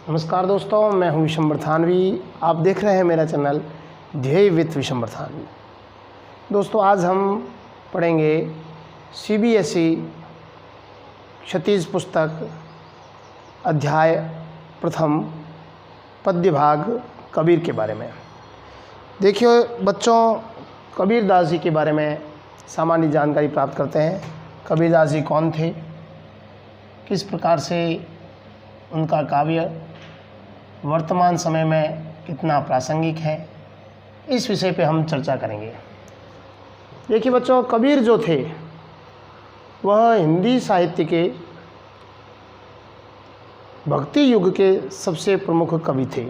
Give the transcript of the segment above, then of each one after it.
नमस्कार दोस्तों, मैं हूं विशंबर थानवी। आप देख रहे हैं मेरा चैनल ध्येय विद विशंबर थानवी। दोस्तों, आज हम पढ़ेंगे CBSE क्षितिज पुस्तक अध्याय प्रथम पद्य भाग कबीर के बारे में। देखिए बच्चों, कबीरदास जी के बारे में सामान्य जानकारी प्राप्त करते हैं। कबीरदास जी कौन थे, किस प्रकार से उनका काव्य वर्तमान समय में कितना प्रासंगिक है, इस विषय पे हम चर्चा करेंगे। देखिए बच्चों, कबीर जो थे वह हिंदी साहित्य के भक्ति युग के सबसे प्रमुख कवि थे।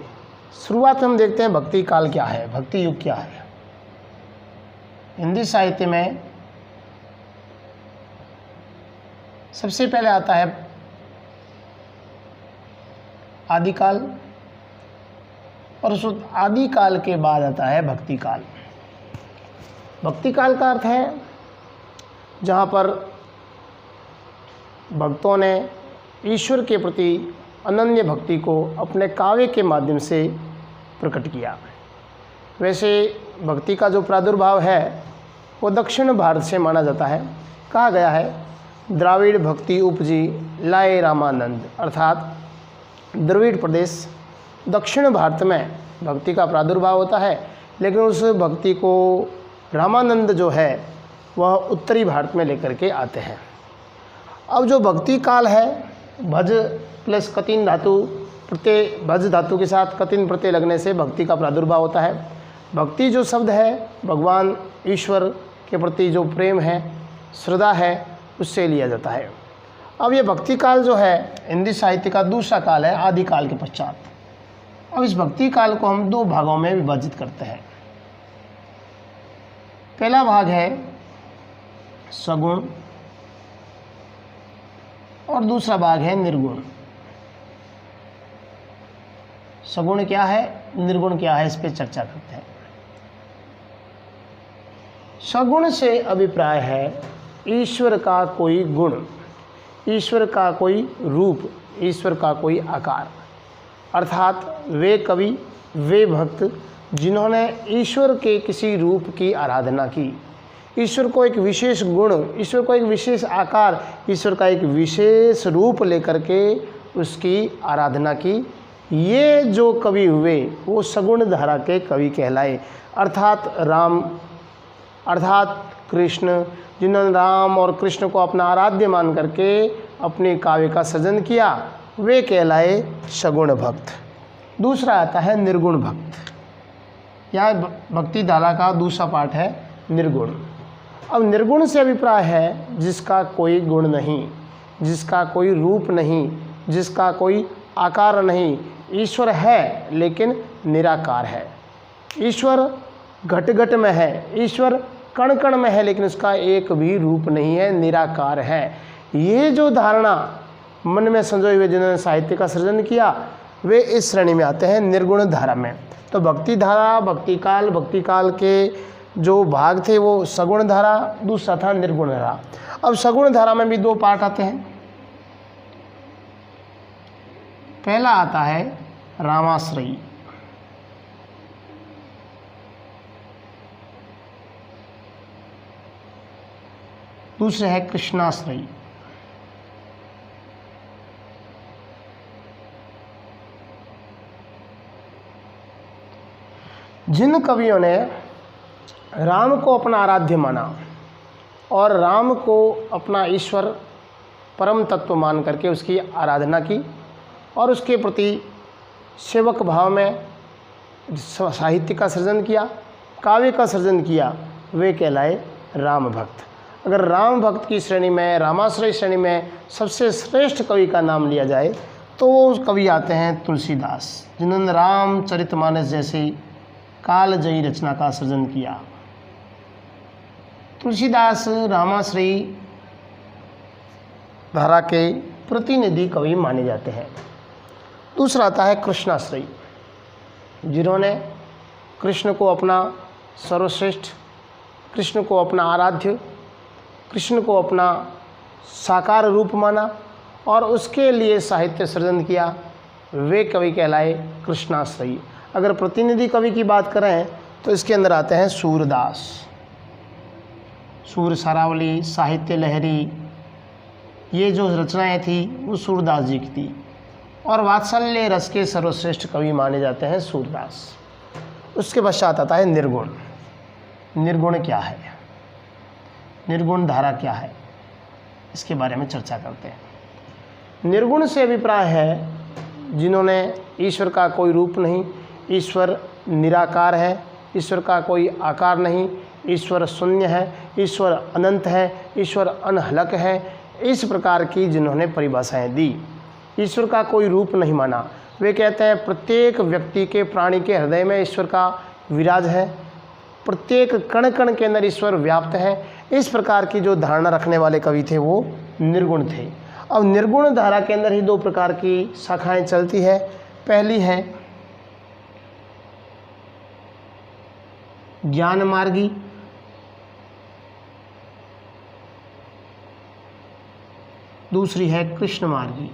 शुरुआत में हम देखते हैं भक्ति काल क्या है, भक्ति युग क्या है। हिंदी साहित्य में सबसे पहले आता है आदिकाल, और उस आदिकाल के बाद आता है भक्ति काल। भक्ति काल का अर्थ है जहाँ पर भक्तों ने ईश्वर के प्रति अनन्य भक्ति को अपने काव्य के माध्यम से प्रकट किया। वैसे भक्ति का जो प्रादुर्भाव है वो दक्षिण भारत से माना जाता है। कहा गया है द्राविड़ भक्ति उपजी लाए रामानंद, अर्थात द्रविड़ प्रदेश दक्षिण भारत में भक्ति का प्रादुर्भाव होता है, लेकिन उस भक्ति को रामानंद जो है वह उत्तरी भारत में लेकर के आते हैं। अब जो भक्ति काल है, भज प्लस कतिन धातु प्रत्यय, भज धातु के साथ कतिन प्रत्यय लगने से भक्ति का प्रादुर्भाव होता है। भक्ति जो शब्द है भगवान ईश्वर के प्रति जो प्रेम है, श्रद्धा है, उससे लिया जाता है। अब ये भक्ति काल जो है हिंदी साहित्य का दूसरा काल है आदिकाल के पश्चात। अब इस भक्ति काल को हम दो भागों में विभाजित करते हैं। पहला भाग है सगुण और दूसरा भाग है निर्गुण। सगुण क्या है, निर्गुण क्या है, इस पर चर्चा करते हैं। सगुण से अभिप्राय है ईश्वर का कोई गुण, ईश्वर का कोई रूप, ईश्वर का कोई आकार, अर्थात वे कवि, वे भक्त जिन्होंने ईश्वर के किसी रूप की आराधना की, ईश्वर को एक विशेष गुण, ईश्वर को एक विशेष आकार, ईश्वर का एक विशेष रूप लेकर के उसकी आराधना की। ये जो कवि हुए वो सगुण धारा के कवि कहलाए। अर्थात राम, अर्थात कृष्ण, जिन्होंने राम और कृष्ण को अपना आराध्य मान करके अपने काव्य का सृजन किया, वे कहलाए सगुण भक्त। दूसरा आता है निर्गुण भक्त। यह भक्ति धारा का दूसरा पार्ट है निर्गुण। अब निर्गुण से अभिप्राय है जिसका कोई गुण नहीं, जिसका कोई रूप नहीं, जिसका कोई आकार नहीं। ईश्वर है लेकिन निराकार है। ईश्वर घट घट में है, ईश्वर कण कण में है, लेकिन उसका एक भी रूप नहीं है, निराकार है। ये जो धारणा मन में संजोए हुए जिन्होंने साहित्य का सृजन किया, वे इस श्रेणी में आते हैं निर्गुण धारा में। तो भक्ति धारा, भक्ति काल के जो भाग थे वो सगुण धारा, दूसरा था निर्गुण धारा। अब सगुण धारा में भी दो पार्ट आते हैं। पहला आता है रामाश्रयी, दूसरे है कृष्णाश्रयी। जिन कवियों ने राम को अपना आराध्य माना और राम को अपना ईश्वर परम तत्व मान करके उसकी आराधना की और उसके प्रति सेवक भाव में साहित्य का सृजन किया, काव्य का सृजन किया, वे कहलाए राम भक्त। अगर राम भक्त की श्रेणी में, रामाश्रय श्रेणी में सबसे श्रेष्ठ कवि का नाम लिया जाए तो वो कवि आते हैं तुलसीदास, जिन्होंने रामचरितमानस जैसी कालजयी रचना का सृजन किया। तुलसीदास रामाश्रयी धारा के प्रतिनिधि कवि माने जाते हैं। दूसरा आता है कृष्णाश्रयी, जिन्होंने कृष्ण को अपना सर्वश्रेष्ठ, कृष्ण को अपना आराध्य, कृष्ण को अपना साकार रूप माना और उसके लिए साहित्य सृजन किया, वे कवि कहलाए कृष्णाश्रयी। अगर प्रतिनिधि कवि की बात करें तो इसके अंदर आते हैं सूरदास, सूर सारावली, साहित्य लहरी, ये जो रचनाएं थी वो सूरदास जी की थी। और वात्सल्य रस के सर्वश्रेष्ठ कवि माने जाते हैं सूरदास। उसके पश्चात आता है निर्गुण। निर्गुण क्या है, निर्गुण धारा क्या है, इसके बारे में चर्चा करते हैं। निर्गुण से अभिप्राय है जिन्होंने ईश्वर का कोई रूप नहीं, ईश्वर निराकार है, ईश्वर का कोई आकार नहीं, ईश्वर शून्य है, ईश्वर अनंत है, ईश्वर अनहलक है, इस प्रकार की जिन्होंने परिभाषाएं दी। ईश्वर का कोई रूप नहीं माना। वे कहते हैं प्रत्येक व्यक्ति के, प्राणी के हृदय में ईश्वर का विराज है, प्रत्येक कण कण के अंदर ईश्वर व्याप्त है। इस प्रकार की जो धारणा रखने वाले कवि थे वो निर्गुण थे। अब निर्गुण धारा के अंदर ही दो प्रकार की शाखाएं चलती है। पहली है ज्ञान मार्गी, दूसरी है कृष्ण मार्गी।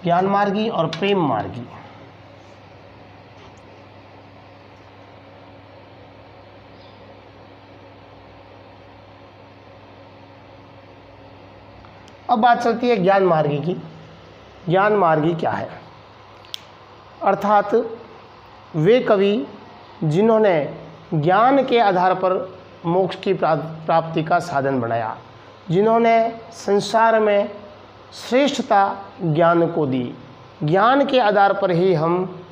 ज्ञान मार्गी और प्रेम मार्गी। अब बात चलती है ज्ञान मार्गी की। ज्ञान मार्गी क्या है? अर्थात वे कवि जिन्होंने ज्ञान के आधार पर मोक्ष की प्राप्ति का साधन बनाया, जिन्होंने संसार में श्रेष्ठता ज्ञान को दी। ज्ञान के आधार पर ही हम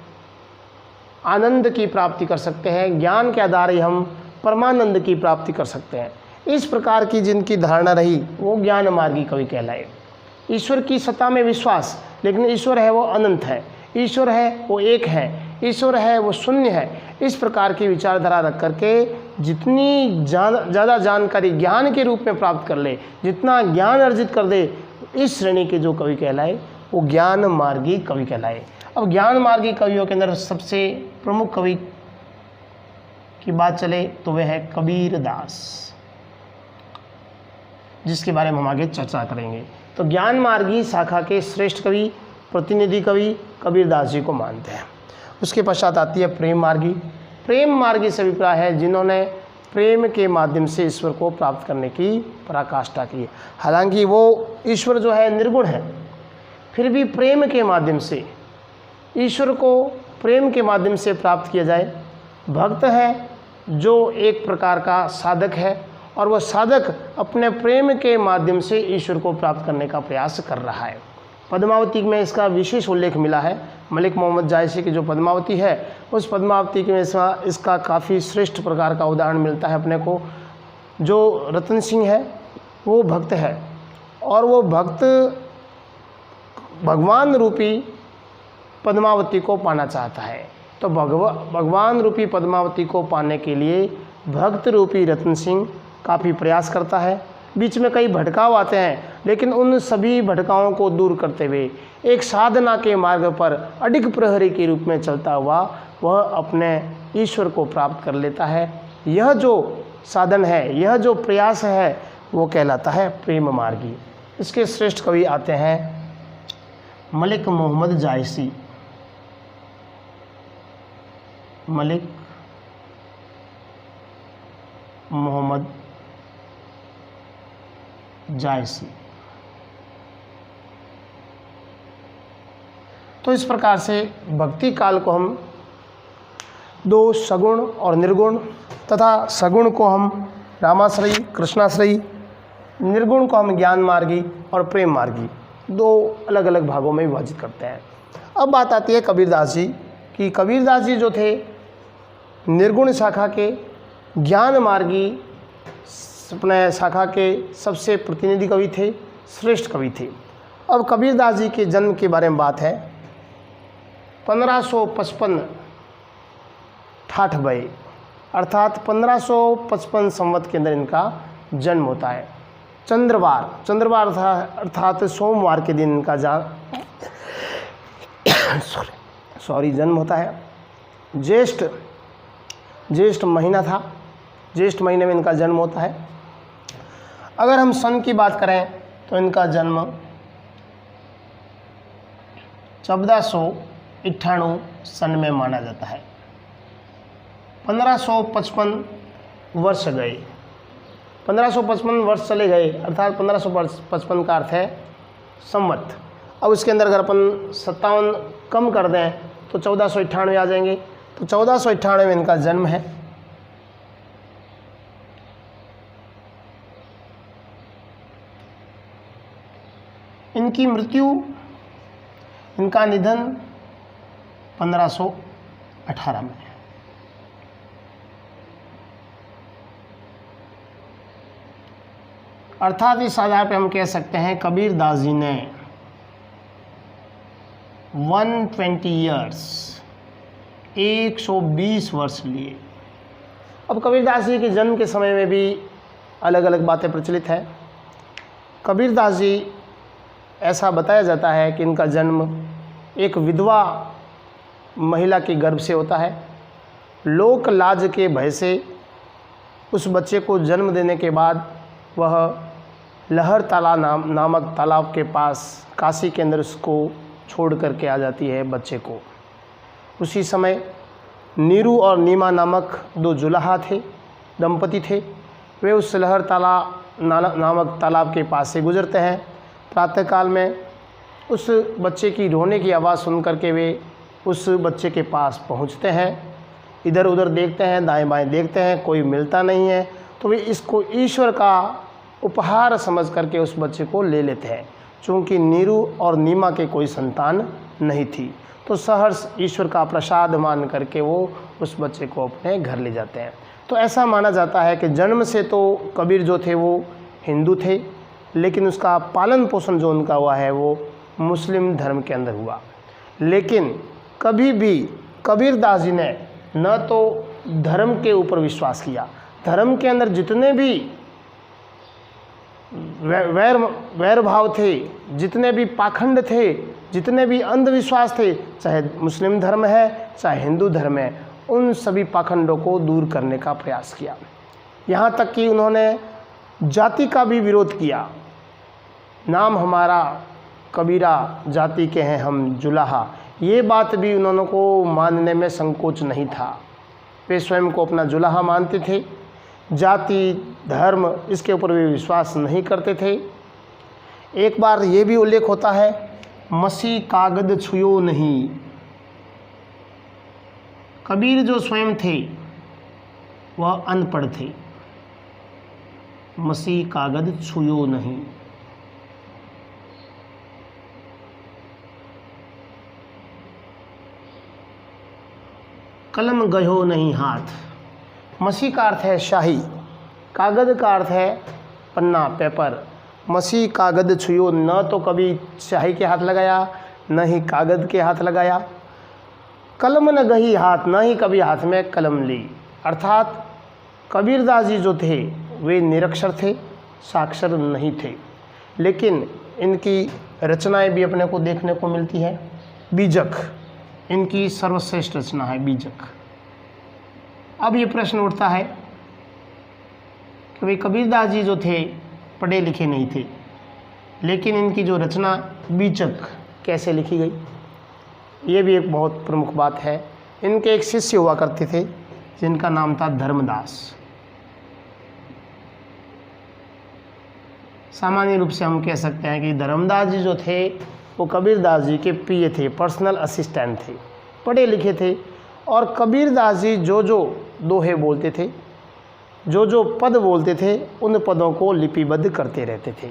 आनंद की प्राप्ति कर सकते हैं, ज्ञान के आधार ही हम परमानंद की प्राप्ति कर सकते हैं। इस प्रकार की जिनकी धारणा रही वो ज्ञान मार्गी कवि कहलाए। ईश्वर की सत्ता में विश्वास, लेकिन ईश्वर है वो अनंत है, ईश्वर है वो एक है, ईश्वर है वो शून्य है। इस प्रकार की विचारधारा रख करके जितनी ज़्यादा जानकारी ज्ञान के रूप में प्राप्त कर ले, जितना ज्ञान अर्जित कर दे, इस श्रेणी के जो कवि कहलाए वो ज्ञान मार्गी कवि कहलाए। अब ज्ञान मार्गी कवियों के अंदर सबसे प्रमुख कवि की बात चले तो वह है कबीर दास, जिसके बारे में हम आगे चर्चा करेंगे। तो ज्ञान मार्गी शाखा के श्रेष्ठ कवि, प्रतिनिधि कवि कबीर दास जी को मानते हैं। उसके पश्चात आती है प्रेम मार्गी। प्रेम मार्गी से अभिप्राय है जिन्होंने प्रेम के माध्यम से ईश्वर को प्राप्त करने की पराकाष्ठा की। हालांकि वो ईश्वर जो है निर्गुण है, फिर भी प्रेम के माध्यम से ईश्वर को प्रेम के माध्यम से प्राप्त किया जाए। भक्त है जो एक प्रकार का साधक है और वह साधक अपने प्रेम के माध्यम से ईश्वर को प्राप्त करने का प्रयास कर रहा है। पद्मावती में इसका विशेष उल्लेख मिला है। मलिक मोहम्मद जायसी की जो पद्मावती है, उस पद्मावती में इसका काफ़ी श्रेष्ठ प्रकार का उदाहरण मिलता है अपने को। जो रतन सिंह है वो भक्त है और वो भक्त भगवान रूपी पद्मावती को पाना चाहता है। तो भगवान रूपी पद्मावती को पाने के लिए भक्त रूपी रतन सिंह काफ़ी प्रयास करता है। बीच में कई भटकाव आते हैं, लेकिन उन सभी भटकावों को दूर करते हुए एक साधना के मार्ग पर अडिग प्रहरी के रूप में चलता हुआ वह अपने ईश्वर को प्राप्त कर लेता है। यह जो साधन है, यह जो प्रयास है, वो कहलाता है प्रेम मार्गी। इसके श्रेष्ठ कवि आते हैं मलिक मोहम्मद जायसी। मलिक मोहम्मद जायसी। तो इस प्रकार से भक्ति काल को हम दो सगुण और निर्गुण तथा सगुण को हम रामाश्रयी, कृष्णाश्रयी, निर्गुण को हम ज्ञान मार्गी और प्रेम मार्गी दो अलग अलग भागों में विभाजित करते हैं। अब बात आती है कबीरदास जी की। कबीरदास जी जो थे निर्गुण शाखा के, ज्ञान मार्गी अपने शाखा के सबसे प्रतिनिधि कवि थे, श्रेष्ठ कवि थे। अब कबीरदास जी के जन्म के बारे में बात है। 1555 ठाठ भय अर्थात 1555 संवत के अंदर इनका जन्म होता है। चंद्रवार अर्थात सोमवार के दिन इनका जन्म होता है। ज्येष्ठ महीना था, ज्येष्ठ महीने में इनका जन्म होता है। अगर हम सन की बात करें तो इनका जन्म 1498 सन में माना जाता है। 1555 वर्ष गए, 1555 वर्ष चले गए, अर्थात 1555 का अर्थ है संवत। अब उसके अंदर अगर अपन 57 कम कर दें तो 1498 आ जाएंगे। तो 1498 में इनका जन्म है। इनकी मृत्यु, इनका निधन 1518 में। अर्थात इस आधार पे हम कह सकते हैं कबीरदास जी ने 120 ईयर्स 120 वर्ष लिए। अब कबीरदास जी के जन्म के समय में भी अलग अलग बातें प्रचलित है। कबीरदास जी ऐसा बताया जाता है कि इनका जन्म एक विधवा महिला के गर्भ से होता है। लोक लाज के भय से उस बच्चे को जन्म देने के बाद वह लहर तालाब नामक तालाब के पास काशी के अंदर उसको छोड़ करके आ जाती है बच्चे को। उसी समय नीरू और नीमा नामक 2 जुलाहा थे, दंपति थे। वे उस लहर तालाब नामक तालाब के पास से गुजरते हैं। प्रातःकाल में उस बच्चे की रोने की आवाज़ सुन करके वे उस बच्चे के पास पहुंचते हैं। इधर उधर देखते हैं, दाएं बाएं देखते हैं, कोई मिलता नहीं है। तो वे इसको ईश्वर का उपहार समझ करके उस बच्चे को ले लेते हैं। चूँकि नीरू और नीमा के कोई संतान नहीं थी, तो सहर्ष ईश्वर का प्रसाद मान करके वो उस बच्चे को अपने घर ले जाते हैं। तो ऐसा माना जाता है कि जन्म से तो कबीर जो थे वो हिंदू थे, लेकिन उसका पालन पोषण जो उनका हुआ है वो मुस्लिम धर्म के अंदर हुआ। लेकिन कभी भी कबीरदास जी ने न तो धर्म के ऊपर विश्वास किया, धर्म के अंदर जितने भी वैर भाव थे, जितने भी पाखंड थे, जितने भी अंधविश्वास थे, चाहे मुस्लिम धर्म है चाहे हिंदू धर्म है, उन सभी पाखंडों को दूर करने का प्रयास किया। यहाँ तक कि उन्होंने जाति का भी विरोध किया। नाम हमारा कबीरा, जाति के हैं हम जुलाहा, ये बात भी उन्होंने को मानने में संकोच नहीं था। वे स्वयं को अपना जुलाहा मानते थे। जाति धर्म इसके ऊपर वे विश्वास नहीं करते थे। एक बार ये भी उल्लेख होता है, मसी कागद छुयो नहीं। कबीर जो स्वयं थे वह अनपढ़ थे। मसी कागद छुयो नहीं। कलम गयो नहीं हाथ। मसी का अर्थ है शाही, कागद का अर्थ है पन्ना, पेपर। मसी कागद छुयो, न तो कभी शाही के हाथ लगाया न ही कागद के हाथ लगाया। कलम न गही हाथ, न ही कभी हाथ में कलम ली। अर्थात कबीरदास जी जो थे वे निरक्षर थे, साक्षर नहीं थे। लेकिन इनकी रचनाएं भी अपने को देखने को मिलती है। बीजक इनकी सर्वश्रेष्ठ रचना है, बीजक। अब ये प्रश्न उठता है कि भाई कबीरदास जी जो थे पढ़े लिखे नहीं थे, लेकिन इनकी जो रचना बीजक कैसे लिखी गई, ये भी एक बहुत प्रमुख बात है। इनके एक शिष्य हुआ करते थे जिनका नाम था धर्मदास। सामान्य रूप से हम कह सकते हैं कि धर्मदास जी जो थे वो कबीरदास जी के पीए थे, पर्सनल असिस्टेंट थे, पढ़े लिखे थे। और कबीरदास जी जो जो दोहे बोलते थे, जो जो पद बोलते थे, उन पदों को लिपिबद्ध करते रहते थे।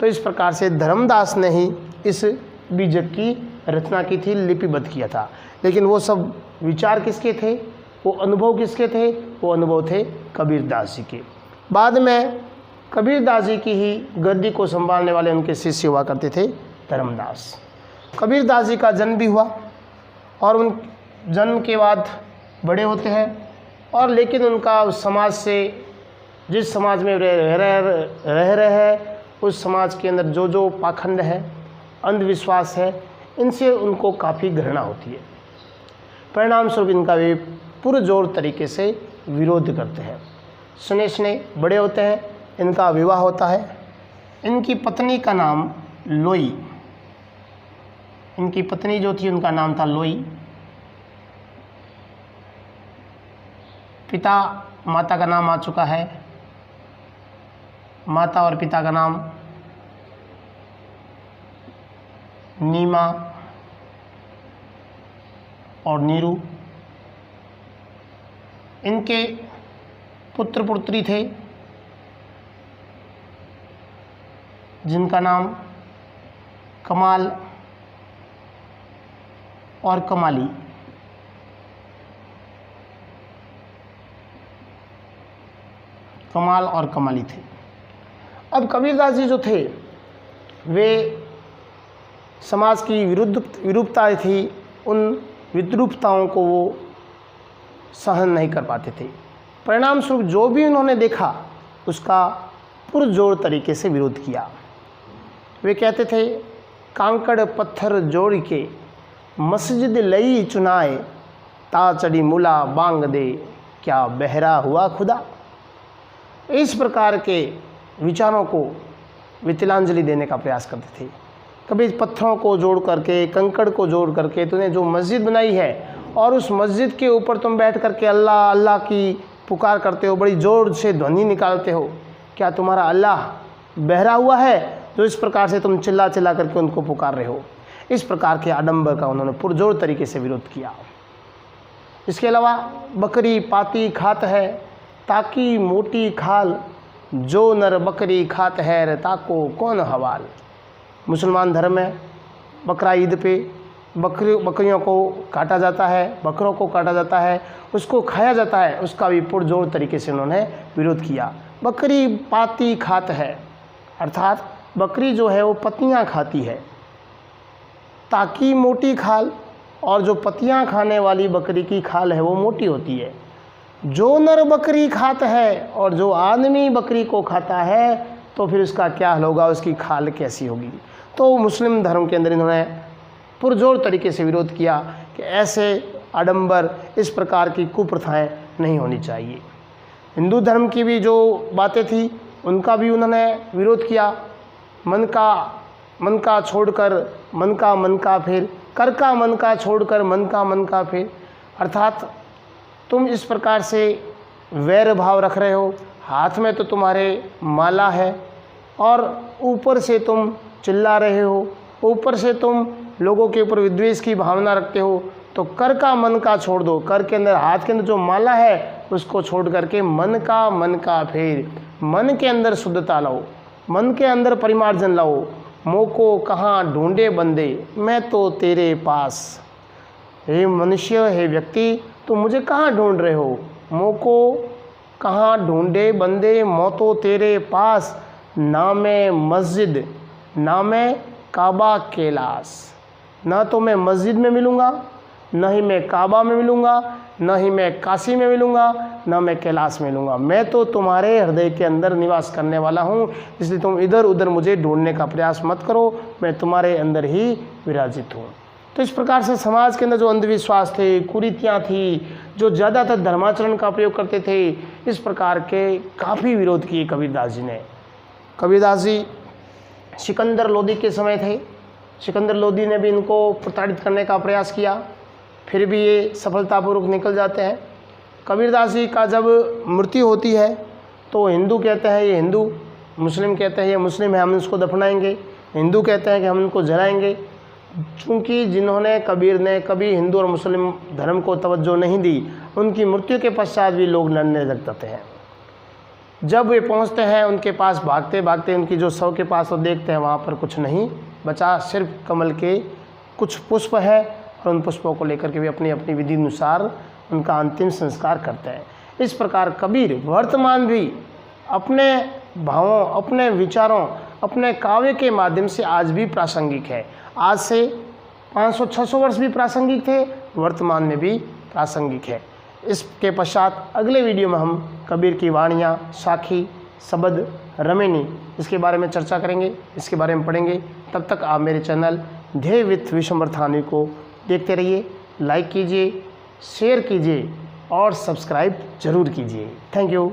तो इस प्रकार से धर्मदास ने ही इस बीजक की रचना की थी, लिपिबद्ध किया था। लेकिन वो सब विचार किसके थे, वो अनुभव किसके थे? वो अनुभव थे कबीरदास जी के। बाद में कबीरदास जी की ही गद्दी को संभालने वाले उनके शिष्य हुआ करते थे धर्मदास। कबीरदास जी का जन्म भी हुआ और उन जन्म के बाद बड़े होते हैं, और लेकिन उनका उस समाज से, जिस समाज में रह रहे हैं, उस समाज के अंदर जो जो पाखंड है, अंधविश्वास है, इनसे उनको काफ़ी घृणा होती है। परिणाम स्वरूप इनका वे पुरजोर तरीके से विरोध करते हैं। सुने सुने बड़े होते हैं, इनका विवाह होता है। इनकी पत्नी का नाम लोई, इनकी पत्नी जो थी उनका नाम था लोई। पिता माता का नाम आ चुका है, माता और पिता का नाम नीमा और नीरू। इनके पुत्र पुत्री थे जिनका नाम कमाल और कमाली। कमाल और कमाली थे। अब कबीरदास जी जो थे वे समाज की विरूपताएं थी, उन विद्रूपताओं को वो सहन नहीं कर पाते थे। परिणाम स्वरूप जो भी उन्होंने देखा उसका पुरजोर तरीके से विरोध किया। वे कहते थे, कांकड़ पत्थर जोड़ के मस्जिद लई चुनाए, ता चढ़ी मुला बांग दे, क्या बहरा हुआ खुदा। इस प्रकार के विचारों को वे तिलांजलि देने का प्रयास करते थे। कभी पत्थरों को जोड़ करके, कंकड़ को जोड़ करके तूने जो मस्जिद बनाई है और उस मस्जिद के ऊपर तुम बैठ करके अल्लाह अल्लाह की पुकार करते हो, बड़ी ज़ोर से ध्वनि निकालते हो, क्या तुम्हारा अल्लाह बहरा हुआ है जो इस प्रकार से तुम चिल्ला चिल्ला करके उनको पुकार रहे हो। इस प्रकार के आडंबर का उन्होंने पुरजोर तरीके से विरोध किया। इसके अलावा बकरी पाती खात है, ताकि मोटी खाल, जो नर बकरी खात है, ताको कौन हवाल। मुसलमान धर्म में बकरा ईद पे बकरियों को काटा जाता है, बकरों को काटा जाता है, उसको खाया जाता है, उसका भी पुरजोर तरीके से उन्होंने विरोध किया। बकरी पाती खात है, अर्थात बकरी जो है वो पत्तियां खाती है, ताकि मोटी खाल, और जो पत्तियां खाने वाली बकरी की खाल है वो मोटी होती है। जो नर बकरी खात है, और जो आदमी बकरी को खाता है तो फिर उसका क्या हाल होगा, उसकी खाल कैसी होगी। तो मुस्लिम धर्म के अंदर इन्होंने पुरजोर तरीके से विरोध किया कि ऐसे आडंबर, इस प्रकार की कुप्रथाएं नहीं होनी चाहिए। हिंदू धर्म की भी जो बातें थी उनका भी उन्होंने विरोध किया। मन का छोड़कर मन का फिर, कर का मन का छोड़कर मन का फिर, अर्थात तुम इस प्रकार से वैर भाव रख रहे हो, हाथ में तो तुम्हारे माला है और ऊपर से तुम चिल्ला रहे हो, ऊपर से तुम लोगों के ऊपर विद्वेष की भावना रखते हो, तो कर का मन का छोड़ दो। कर के अंदर, हाथ के अंदर जो माला है उसको छोड़ करके मन का फेर, मन के अंदर शुद्धता लाओ, मन के अंदर परिमार्जन लाओ। मोको कहाँ ढूंढे बंदे, मैं तो तेरे पास। हे मनुष्य, हे व्यक्ति, तुम मुझे कहाँ ढूंढ रहे हो। मोको कहाँ ढूंढे बंदे, मैं तो तेरे पास। नामे मस्जिद नामे काबा कैलाश, ना तो मैं मस्जिद में मिलूँगा, न ही मैं काबा में मिलूँगा, न ही मैं काशी में मिलूँगा, न मैं कैलाश में मिलूँगा। मैं तो तुम्हारे हृदय के अंदर निवास करने वाला हूँ, इसलिए तुम इधर उधर मुझे ढूंढने का प्रयास मत करो, मैं तुम्हारे अंदर ही विराजित हूँ। तो इस प्रकार से समाज के अंदर जो अंधविश्वास थे, कुरीतियाँ थी, जो ज़्यादातर धर्माचरण का प्रयोग करते थे, इस प्रकार के काफ़ी विरोध किए कबीरदास जी ने। कबीरदास जी सिकंदर लोदी के समय थे। सिकंदर लोदी ने भी इनको प्रताड़ित करने का प्रयास किया, फिर भी ये सफलतापूर्वक निकल जाते हैं। कबीरदास जी का जब मृत्यु होती है तो हिंदू कहते हैं ये हिंदू, मुस्लिम कहते हैं ये मुस्लिम है, हम इसको दफनाएंगे। हिंदू कहते हैं कि हम इनको जलाएंगे। चूँकि जिन्होंने कबीर ने कभी हिंदू और मुस्लिम धर्म को तवज्जो नहीं दी, उनकी मृत्यु के पश्चात भी लोग लड़ने लग जाते हैं। जब वे पहुंचते हैं उनके पास, भागते भागते उनकी जो शव के पास वो देखते हैं वहाँ पर कुछ नहीं बचा, सिर्फ कमल के कुछ पुष्प है, और उन पुष्पों को लेकर के वे अपनी अपनी विधि अनुसार उनका अंतिम संस्कार करते हैं। इस प्रकार कबीर वर्तमान भी अपने भावों, अपने विचारों, अपने काव्य के माध्यम से आज भी प्रासंगिक है। आज से 500-600 वर्ष भी प्रासंगिक थे, वर्तमान में भी प्रासंगिक है। इसके पश्चात अगले वीडियो में हम कबीर की वाणियाँ, साखी, शबद, रमेनी, इसके बारे में चर्चा करेंगे, इसके बारे में पढ़ेंगे। तब तक आप मेरे चैनल ध्येय विथ विश्वम्भर थानवी को देखते रहिए, लाइक कीजिए, शेयर कीजिए और सब्सक्राइब जरूर कीजिए। Thank you.